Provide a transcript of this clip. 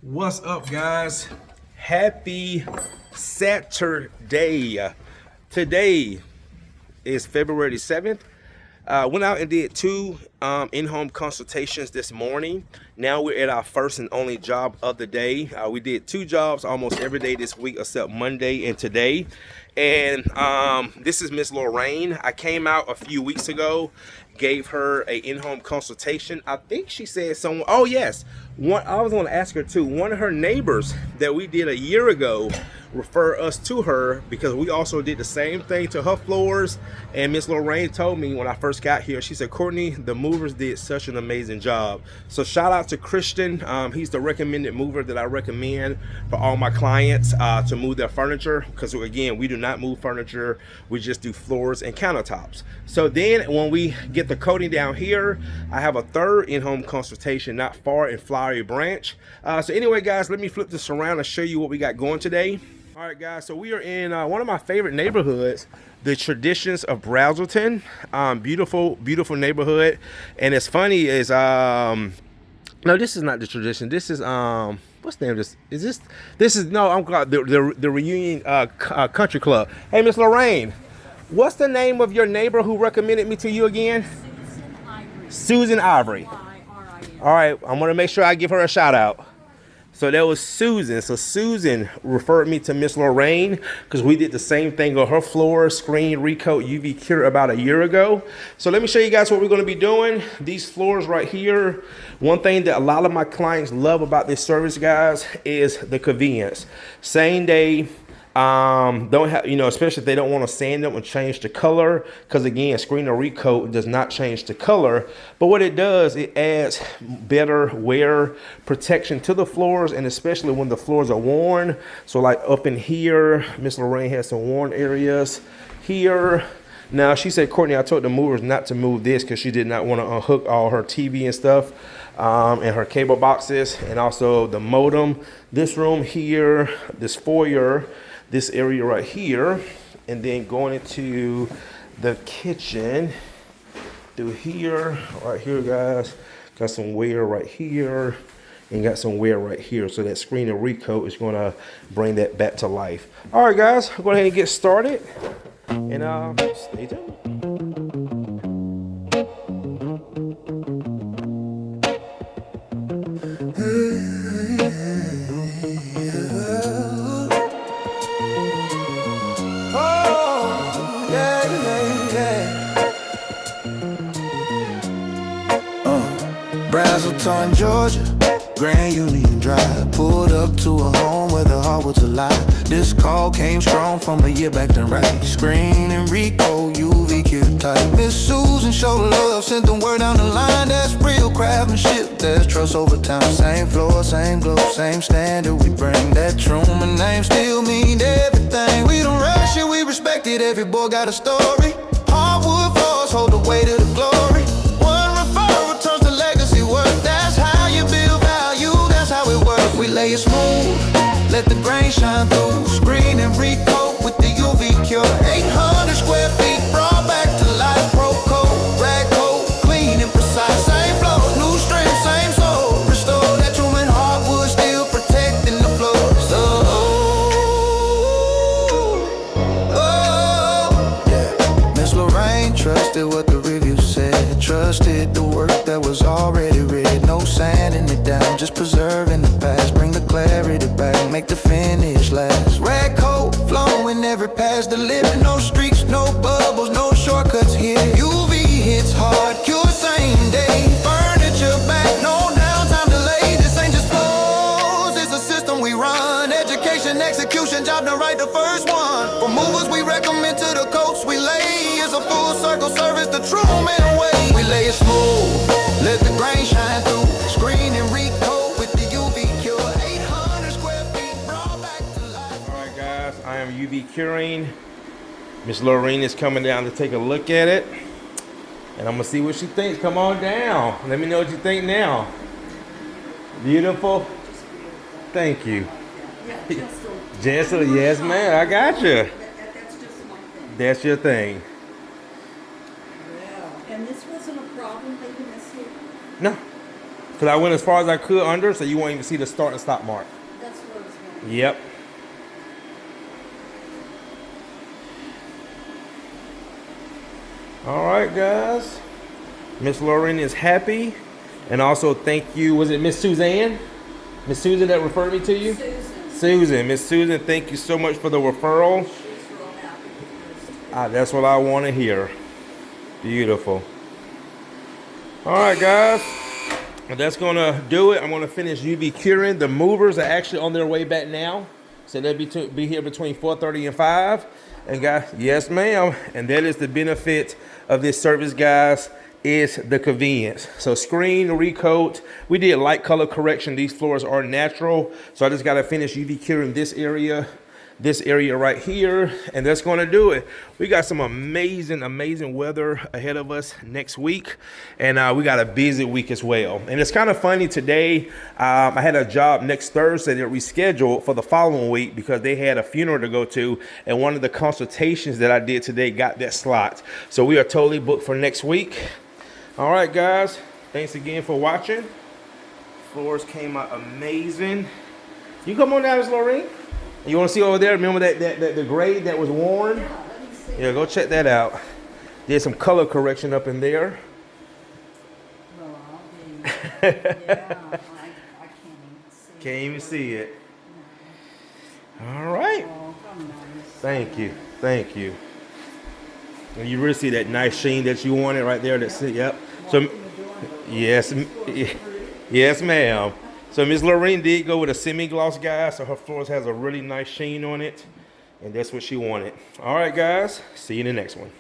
What's up, guys? Happy Saturday. Today is February 7th. Went out and did two in-home consultations this morning. Now we're at our first and only job of the day. We did two jobs almost every day this week except Monday and today. And this is Miss Lorraine. I came out a few weeks ago, gave her a in-home consultation. I think she said someone, oh yes, I was going to ask her too. One of her neighbors that we did a year ago refer us to her because we also did the same thing to her floors. And Miss Lorraine told me when I first got here, she said, Courtney, the movers did such an amazing job. So shout out to Christian. He's the recommended mover that I recommend for all my clients to move their furniture, because again, we do not move furniture, we just do floors and countertops. So then when we get the coating down here, I have a third in-home consultation not far in Flowery Branch. So anyway, guys, let me flip this around and show you what we got going today. All right, guys, so we are in one of my favorite neighborhoods, the Traditions of Braselton. Beautiful neighborhood. And it's funny is no, this is not the Tradition. This is what's the name of this? This is no, I'm called the Reunion Country Club. Hey, Miss Lorraine, what's the name of your neighbor who recommended me to you again? Susan Ivory. All right, I'm gonna make sure I give her a shout out. So that was Susan. So Susan referred me to Miss Lorraine because we did the same thing on her floor, screen, recoat, UV cure about a year ago. So let me show you guys what we're going to be doing. These floors right here. One thing that a lot of my clients love about this service, guys, is the convenience. Same day. Don't have, especially if they don't want to sand them and change the color, because again, screen or recoat does not change the color. But what it does, it adds better wear protection to the floors, and especially when the floors are worn. So like up in here, Miss Lorraine has some worn areas here. Now she said, Courtney, I told the movers not to move this because she did not want to unhook all her TV and stuff and her cable boxes, and also the modem. This room here, this foyer, this area right here, and then going into the kitchen through here, right here, guys. Got some wear right here and got some wear right here. So that screen and recoat is gonna bring that back to life. All right, guys, go ahead and get started, and stay tuned. Braselton, Georgia, Grand Union Drive. Pulled up to a home where the Hardwood's alive. This call came strong from a year back then, right? Screen and Recoat, UV cure type. Miss Suzanne showed love, sent the word down the line. That's real craftsmanship, there's trust over time. Same floor, same glow, same standard we bring. That Truman name still mean everything. We don't rush it, we respect it, every boy got a story. Hardwood floors hold the weight of the glory. We lay it smooth, let the grain shine through. Screen and recoat with the UV cure. 800 square feet, brought back to life. ProCoat, Recoat, clean and precise. Same flow, new strength, same soul. Restore that Truman hardwood, still protecting the floors. Yeah. Miss Lorraine trusted what the review said. Trusted the work that was already read. No sanding it down, just preserving the past. Bring the clarity back, make the finish last. Recoat flowing every pass delivered. No streaks, no bubbles, no shortcuts here. UV hits hard, cure same day. Furniture back, no downtime delay. This ain't just flows, it's a system we run. Education, execution, job done right the first one. For movers we recommend to the coats we lay. It's a full circle service, the true man way. We lay it smooth, let the grain shine through. Screen and recoat with the UV cure. 800 square feet, brought back to life. All right, guys, I am UV curing. Miss Lorraine is coming down to take a look at it, and I'm gonna see what she thinks. Come on down. Let me know what you think now. Beautiful. Thank you. Just yes, man. I got you. That's just my thing. That's your thing. Yeah. And this wasn't a problem, they missed it. No. Because I went as far as I could under, so you won't even see the start and stop mark. That's what I was wondering. Yep. All right, guys. Miss Lorraine is happy. And also thank you, was it Miss Suzanne? Miss Susan that referred me to you? Susan. Miss Susan, thank you so much for the referral. She's real happy with this. That's what I want to hear. Beautiful. All right, guys. Well, that's going to do it. I'm going to finish UV curing. The movers are actually on their way back now. So they'll be here between 4:30 and 5. And guys, yes, ma'am. And that is the benefit of this service, guys, is the convenience. So screen, recoat. We did light color correction. These floors are natural. So I just got to finish UV curing this area right here, and that's going to do it. We got some amazing weather ahead of us next week, and we got a busy week as well. And it's kind of funny today, I had a job next Thursday that rescheduled for the following week because they had a funeral to go to, and one of the consultations that I did today got that slot. So we are totally booked for next week. All right, guys, thanks again for watching. Floors came out amazing. You come on down, Miss Lorraine. You want to see over there? Remember that the grade that was worn? Yeah, let me see. Yeah, go check that out. Did some color correction up in there. Well, I'll be, yeah, I can't even see. Can't even see it. All right. Oh, how nice. Thank you. Thank you. And you really see that nice sheen that you wanted right there. That's it. Yep. So, yes, yes, ma'am. So Miss Lorraine did go with a semi-gloss, guys, so her floors has a really nice sheen on it, and that's what she wanted. All right, guys, see you in the next one.